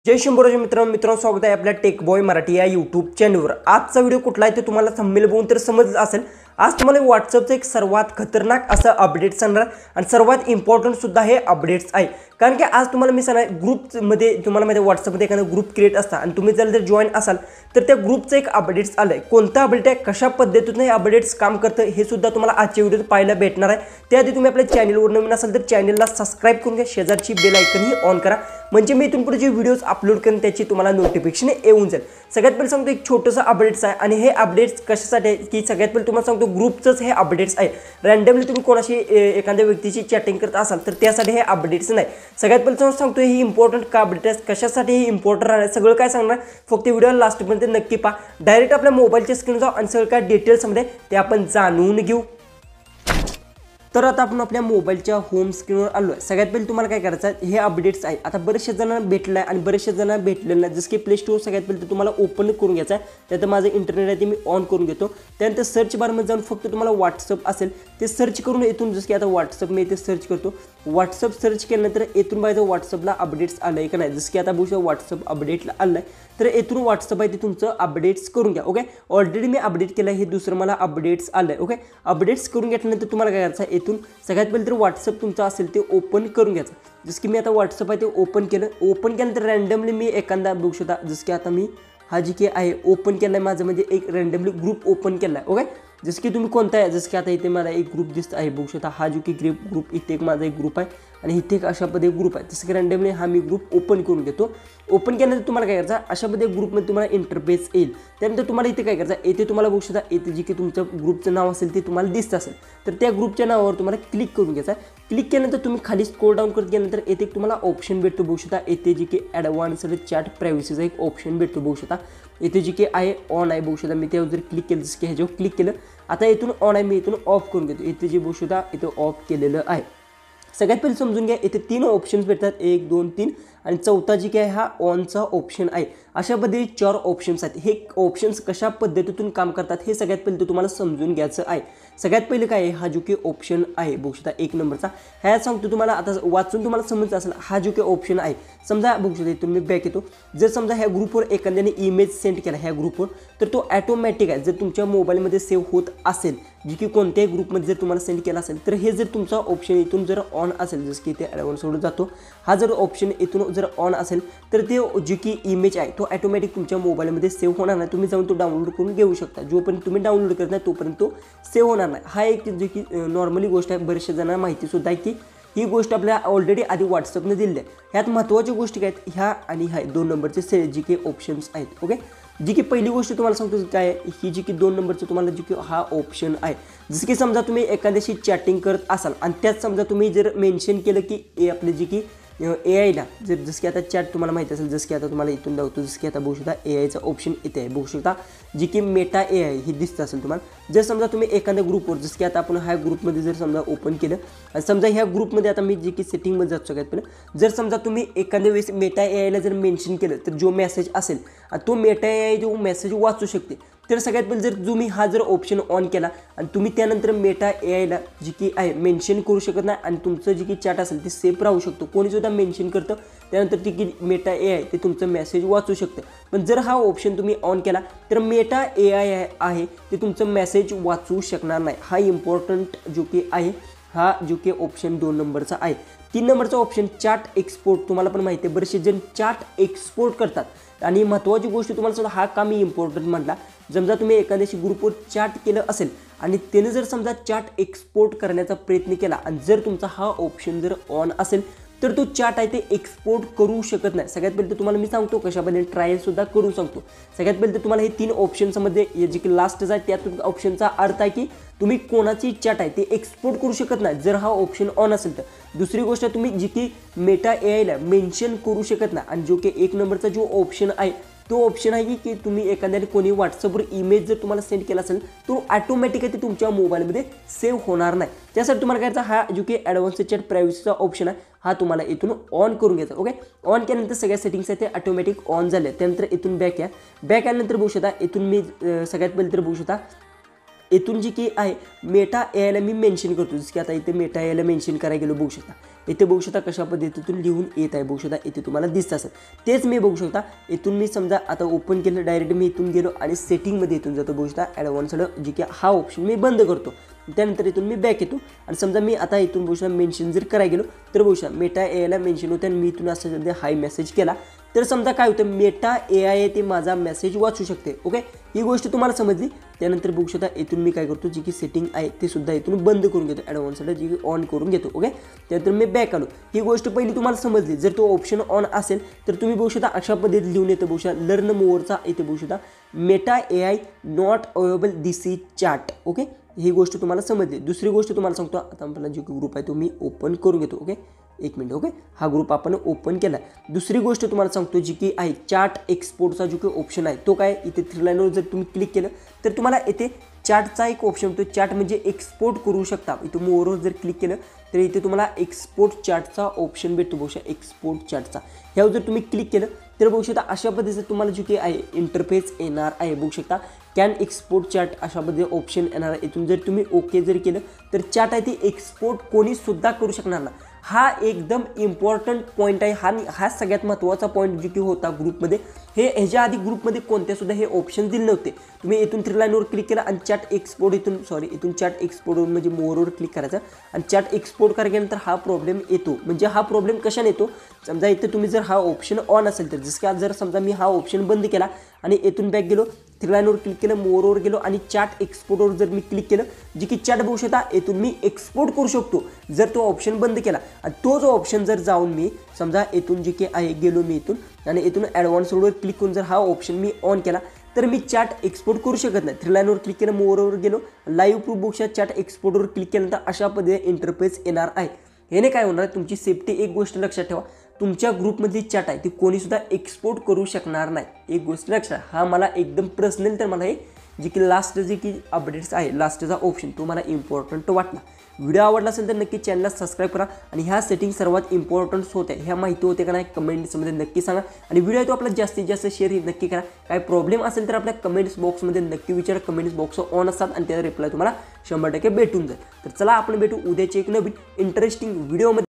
जय शंभूराज मित्रांनो स्वागत आहे आपल्या टेक बॉय मराठी या यूट्यूब चॅनलवर। आजचा व्हिडिओ कुठला आहे ते तुम्हाला थंबनेल बघून तर समजलं असेल। आज तुम्हाला व्हॉट्सअपचं एक सर्वात खतरनाक असं अपडेट सांगणार आणि सर्वात इम्पॉर्टंट सुद्धा हे अपडेट्स आहे। कारण की आज तुम्हाला मी सांगणार ग्रुपमध्ये तुम्हाला माहिती व्हॉट्सअपमध्ये एखादा ग्रुप क्रिएट असता आणि तुम्ही जर जॉईन असाल तर त्या ग्रुपचं एक अपडेट्स आलंय। कोणता अपडेट आहे, कशा पद्धतीने हे अपडेट्स काम करतं हे सुद्धा तुम्हाला आजच्या व्हिडिओत पाहायला भेटणार आहे। त्याआधी तुम्ही आपल्या चॅनलवर नवीन असाल तर चॅनलला सबस्क्राइब करून घ्या, शेजारची बेल आयकॉनही ऑन करा म्हणजे मी इथून पुढे जे व्हिडिओज अपलोड करेन त्याची तुम्हाला नोटिफिकेशन येऊन जाईल। सगळ्यात पहिले सांगतो एक छोटंसं अपडेट्स आहे आणि हे अपडेट्स कशासाठी आहे की सगळ्यात पहिले तुम्हाला सांगतो ग्रुपचंच हे अपडेट्स आहे। रँडमली तुम्ही कोणाशी एखाद्या व्यक्तीची चॅटिंग करत असाल तर त्यासाठी हे अपडेट्स नाही। सगळ्यात पहिले तुम्हाला सांगतो ही इम्पॉर्टंट का अपडेट आहे, कशासाठी हे इम्पॉर्टंट आहे सगळं काय सांगणार, फक्त व्हिडिओ लास्टपर्यंत नक्की पहा। डायरेक्ट आपल्या मोबाईलच्या स्क्रीनवर जाऊ आणि सगळं काय डिटेल्समध्ये ते आपण जाणून घेऊ। तर आता आपण आपल्या मोबाईलच्या होम स्क्रीनवर आलो आहे। सगळ्यात पहिले तुम्हाला काय करायचं आहे, हे अपडेट्स आहे। आता बरेचशा जणांना भेटलं आहे आणि बरेचशा जणांना भेटलेलं नाही। जसं की प्ले स्टोअर सगळ्यात पहिले तुम्हाला ओपन करून घ्यायचं आहे। त्यात माझं इंटरनेट आहे ते मी ऑन करून घेतो। त्यानंतर सर्च बारमध्ये जाऊन फक्त तुम्हाला व्हॉट्सअप असेल ते सर्च करून येथून, जसं की आता व्हॉट्सअप मी इथे सर्च करतो। व्हॉट्सअप सर्च केल्यानंतर येथून बघायचं व्हॉट्सअपला अपडेट्स आलं आहे का नाही। जसं की आता बघू व्हॉट्सअप अपडेटला आलं आहे तर येथून व्हॉट्सअप आहे ते तुमचं अपडेट्स करून घ्या। ओके, ऑलरेडी मी अपडेट केलं आहे, हे दुसरं मला अपडेट्स आलं आहे। ओके, अपडेट्स करून घेतल्यानंतर तुम्हाला काय करायचं आहे, येथून सगळ्यात पहिले तर व्हॉट्सअप तुमचं असेल ते ओपन करून घ्यायचं। जसं की मी आता व्हॉट्सअप आहे ते ओपन केलं। ओपन केल्यानंतर रँडमली मी एखादा बघू शकता, जसं की आता मी हा जी की आहे ओपन केला आहे माझं म्हणजे एक रँडमली ग्रुप ओपन केला आहे। ओके, जसं की तुम्ही कोणता आहे, जसं की आता इथे मला एक ग्रुप दिसत आहे बघू शकता, हा जो की ग्रुप इथे एक माझा एक ग्रुप आहे आणि इथे एक अशा पद्धती ग्रुप आहे। जसं की रँडमली हा मी ग्रुप ओपन करून घेतो। ओपन केल्यानंतर तुम्हाला काय करायचं, अशा पद्धती ग्रुपमध्ये तुम्हाला इंटरफेस येईल। त्यानंतर तुम्हाला इथे काय करायचं, येथे तुम्हाला बघू शकता इथे जे की तुमचं ग्रुपचं नाव असेल ते तुम्हाला दिसत असेल तर त्या ग्रुपच्या नावावर तुम्हाला क्लिक करून घ्यायचं आहे। क्लिक केल्यानंतर तुम्ही खाली स्क्रोल डाऊन करत गेल्यानंतर येथे तुम्हाला ऑप्शन भेटतो बघू शकता, येथे जे की ॲडव्हान्स्ड चॅट प्रायव्हसीचा एक ऑप्शन भेटतो बघू शकता। येथे जे की आहे ऑन आहे बघू शकता, मी त्यावर जर क्लिक केलं, जसं की ह्याच्यावर क्लिक केलं आता इथून ऑन आहे, मी इथून ऑफ करून घेतो। इथे जे बघू शकता इथं ऑफ केलेलं आहे। सगळ्यात पहिले समजून घ्या, इथे 3 ऑप्शन्स भेटतात, 1 2 3 आणि चौथा जी काय हा ऑनचा ऑप्शन आहे। अशा पद्धती 4 ऑप्शन्स आहेत। हे ऑप्शन्स कशा पद्धतीतून काम करतात हे सगळ्यात पहिले तुम्हाला समजून घ्यायचं आहे। सगळ्यात पहिले काय आहे, हा जो की ऑप्शन आहे बघू शकता 1 नंबरचा, ह्या सांगतो तुम्हाला आता वाचून तुम्हाला समजत असेल। हा जो की ऑप्शन आहे समजा बघू शकता इथून मी बॅक येतो, जर समजा ह्या ग्रुपवर एखाद्याने इमेज सेंड केला ह्या ग्रुपवर तर तो ॲटोमॅटिक आहे, जर तुमच्या मोबाईलमध्ये सेव्ह होत असेल जी की कोणत्याही ग्रुपमध्ये जर तुम्हाला सेंड केला असेल तर हे जर तुमचा ऑप्शन इथून जर ऑन असेल, जसं की इथे ॲडव्हान्सवर जातो, हा जर ऑप्शन इथून जर ऑन असेल तर ते जी की इमेज आहे तो ॲटोमॅटिक तुमच्या मोबाईलमध्ये सेव्ह होणार नाही। तुम्ही जाऊन तो डाउनलोड करून घेऊ शकता, जोपर्यंत तुम्ही डाउनलोड करत नाही तोपर्यंत तो सेव्ह होणार नाही। हा एक जी की नॉर्मली गोष्ट आहे, बऱ्याचशा जणांना माहितीसुद्धा आहे की ही गोष्ट आपल्याला ऑलरेडी आधी व्हॉट्सअपने दिली आहे। ह्यात महत्त्वाच्या गोष्टी काय आहेत, ह्या आणि ह्या 2 नंबरचे जी की ऑप्शन्स आहेत। ओके, जी की पहिली गोष्ट तुम्हाला सांगतो काय आहे, ही जी की 2 नंबरचं तुम्हाला जी की हा ऑप्शन आहे। जसं की समजा तुम्ही एखाद्याशी चॅटिंग करत असाल आणि त्यात समजा तुम्ही जर मेन्शन केलं की आपले जी की AI जर जसं की आता चॅट तुम्हाला माहिती असेल, जसं की आता तुम्हाला इथून दाखवतो, जसं की आता बघू शकता AIचा ऑप्शन इथे आहे बघू शकता, जी की मेटा AI ही दिसत असेल तुम्हाला। जर समजा तुम्ही एखाद्या ग्रुपवर, जसं की आता आपण ह्या ग्रुपमध्ये जर समजा ओपन केलं आणि समजा ह्या ग्रुपमध्ये आता मी जी की सेटिंगमध्ये जातो सगळ्यात पहिलं, जर समजा तुम्ही एखाद्या वेळेस मेटा AIला जर मेन्शन केलं तर जो मेसेज असेल तो मेटा AI जो मेसेज वाचू शकते। तर सगळ्यात पहिले जर तुम्ही हा जर ऑप्शन ऑन केला आणि तुम्ही त्यानंतर मेटा AIला जी की आहे मेन्शन करू शकत नाही आणि तुमचं जी की चॅट असेल ते सेफ राहू शकतो। कोणीसुद्धा मेन्शन करतं त्यानंतर ती की मेटा AI ते तुमचं मेसेज वाचू शकतं। पण जर हा ऑप्शन तुम्ही ऑन केला तर मेटा AI आहे ते तुमचं मेसेज वाचू शकणार नाही। हा इम्पॉर्टंट जो की आहे, हा जो की ऑप्शन 2 नंबरचा आहे। 3 नंबरचा ऑप्शन चॅट एक्सपोर्ट, तुम्हाला पण माहिती आहे बरेचसे जण चॅट एक्सपोर्ट करतात आणि महत्त्वाची गोष्ट तुम्हाला सुद्धा हा का मी इम्पॉर्टंट म्हटला, समजा तुम्ही एखाद्याशी ग्रुपवर चॅट केलं असेल आणि त्याने जर समजा चॅट एक्सपोर्ट करण्याचा प्रयत्न केला आणि जर तुमचा हा ऑप्शन जर ऑन असेल तर तो चॅट आहे ते एक्सपोर्ट करू शकत नाही। सगळ्यात पहिले तर तुम्हाला मी सांगतो कशा पद्धतीने ट्रायलसुद्धा करून सांगतो। सगळ्यात पहिले तर तुम्हाला हे 3 ऑप्शन्समध्ये जे की लास्टचा आहे त्या ऑप्शनचा अर्थ आहे की तुम्ही कोणाची चॅट आहे ते एक्सपोर्ट करू शकत नाही जर हा ऑप्शन ऑन असेल तर। दुसरी गोष्ट तुम्ही जी की मेटा AIला मेन्शन करू शकत नाही आणि जो की 1 नंबरचा जो ऑप्शन आहे तो ऑप्शन आहे की तुम्ही एखाद्याने कोणी व्हॉट्सअपवर इमेज जर तुम्हाला सेंड केला असेल तो ऑटोमॅटिक आहे ते तुमच्या मोबाईलमध्ये सेव्ह होणार नाही। त्यासाठी तुम्हाला करायचा हा जो की ॲडव्हान्स चॅट प्रायव्हसीचा ऑप्शन आहे हा तुम्हाला इथून ऑन करून घ्यायचा। ओके, ऑन केल्यानंतर सगळ्या सेटिंग्स आहेत ते ऑटोमॅटिक ऑन झाले। त्यानंतर इथून बॅक या, बॅक आल्यानंतर बघू शकता इथून मी सगळ्यात पहिले तर बघू शकता इथून जी की आहे मेटा AIला मी मेन्शन करतो, जसं की आता इथे मेटा AIला मेन्शन करायला गेलो बघू शकता। इथे बघू शकता कशा पद्धतीतून लिहून येत आहे, बघू शकता इथे तुम्हाला दिसत असेल. तेच मी बघू शकता इथून मी समजा आता ओपन केलं, डायरेक्ट मी इथून गेलो आणि सेटिंगमध्ये इथून जातो. बघू शकता ॲडव्हान्स्ड जे की हा ऑप्शन मी बंद करतो. त्यानंतर इथून मी बॅक येतो आणि समजा मी आता इथून बघू शकता मेन्शन जर करायला गेलो तर बघू शकता मेटा एआयला मेन्शन होते आणि मी इथून असं सध्या हाय मेसेज केला तर समजा काय होतं, मेटा एआय ते माझा मेसेज वाचू शकते. ओके, ही गोष्ट तुम्हाला समजली. त्यानंतर बघू शकता इथून मी काय करतो, जी की सेटिंग आहे ते सुद्धा इथून बंद करून घेतो, ॲडव्हान्सला जी ऑन करून घेतो. ओके, त्यानंतर मी बॅक आलो. ही गोष्ट पहिली तुम्हाला समजली. जर तो ऑप्शन ऑन असेल तर तुम्ही बघू शकता अशा पद्धतीत लिहून येतं. बघू शकता लर्न मोअरचा इथे बघू शकता Meta AI not available this is chat. Okay, ही गोष्ट तुम्हाला समजली. दुसरी गोष्ट तुम्हाला सांगतो, आता आपला जो ग्रुप आहे तो मी ओपन करून घेतो. ओके, एक मिनिट. ओके, हा ग्रुप आपण ओपन केला. दुसरी गोष्ट तुम्हाला सांगतो जी की आहे चॅट एक्सपोर्टचा जो काही ऑप्शन आहे तो काय, इथे 3 लाईनवर जर तुम्ही क्लिक केलं तर तुम्हाला इथे चॅटचा एक ऑप्शन होतो. चॅट म्हणजे एक्सपोर्ट करू शकता. इथं मोरवर जर क्लिक केलं तर इथे तुम्हाला एक्सपोर्ट चॅटचा ऑप्शन भेटतो. बघू शकता एक्सपोर्ट चॅटचा, ह्यावर जर तुम्ही क्लिक केलं तर बघू शकता अशा पद्धतीचं तुम्हाला जो काही आहे इंटरफेस येणार आहे. बघू शकता कॅन एक्सपोर्ट चॅट अशा पद्धतीचे ऑप्शन येणार आहे. इथून जर तुम्ही ओके जर केलं तर चॅट आहे ती एक्सपोर्ट कोणीसुद्धा करू शकणार नाही. हा एकदम इम्पॉर्टंट पॉईंट आहे. हा सगळ्यात महत्त्वाचा पॉईंट जो की होता ग्रुपमध्ये. ह्याच्या आधी ग्रुपमध्ये कोणत्यासुद्धा हे ऑप्शन दिले नव्हते. तुम्ही इथून 3 लाईनवर क्लिक केला आणि चॅट एक्सपोर्ट इथून चॅट एक्सपोर्टवर म्हणजे मोरवर क्लिक करायचं आणि चॅट एक्सपोर्ट केल्यानंतर हा प्रॉब्लेम येतो. म्हणजे हा प्रॉब्लेम कशाने येतो, समजा इथे तुम्ही जर हा ऑप्शन ऑन असेल तर, जसं की जर समजा मी हा ऑप्शन बंद केला आणि इथून बॅक गेलो, 3 लाईनवर क्लिक केलं, मोरवर गेलो आणि चॅट एक्सपोर्टवर जर मी क्लिक केलं, जी की चॅट बघू शकता इथून मी एक्सपोर्ट करू शकतो जर तो ऑप्शन बंद केला. आणि तो जो ऑप्शन जर जाऊन मी समजा इथून जे की आहे गेलो मी इथून आणि इथून ॲडव्हान्सवर क्लिक करून जर हा ऑप्शन मी ऑन केला तर मी चॅट एक्सपोर्ट करू शकत नाही. 3 लाईनवर क्लिक केलं, मोरवर गेलो, लाईव्ह प्रूफ बघू शकता चॅट एक्सपोर्टवर क्लिक केल्यानंतर अशा पद्धतीने इंटरफेस येणार आहे. ह्याने काय होणार, तुमची सेफ्टी एक गोष्ट लक्षात ठेवा, तुमच्या ग्रुपमधली चॅट आहे ती कोणीसुद्धा एक्सपोर्ट करू शकणार नाही. एक गोष्ट लक्षात, हा मला एकदम पर्सनल तर मला हे जे की लास्ट जे की अपडेट्स आहे लास्टचा ऑप्शन तो मला इम्पॉर्टंट वाटला. व्हिडिओ आवडला असेल तर नक्की चॅनलला सबस्क्राईब करा आणि ह्या सेटिंग सर्वात इम्पॉर्टंट होत्या, ह्या माहिती होते का नाही कमेंट्समध्ये नक्की सांगा. आणि व्हिडिओ तो आपला जास्तीत जास्त शेअर नक्की करा. काय प्रॉब्लेम असेल तर आपल्या कमेंट्स बॉक्समध्ये नक्की विचारा. कमेंट्स बॉक्स ऑन असतात आणि त्याचा रिप्लाय तुम्हाला 100% भेटून जाईल. तर चला आपण भेटू उद्याचे एक नवीन इंटरेस्टिंग व्हिडिओमध्ये.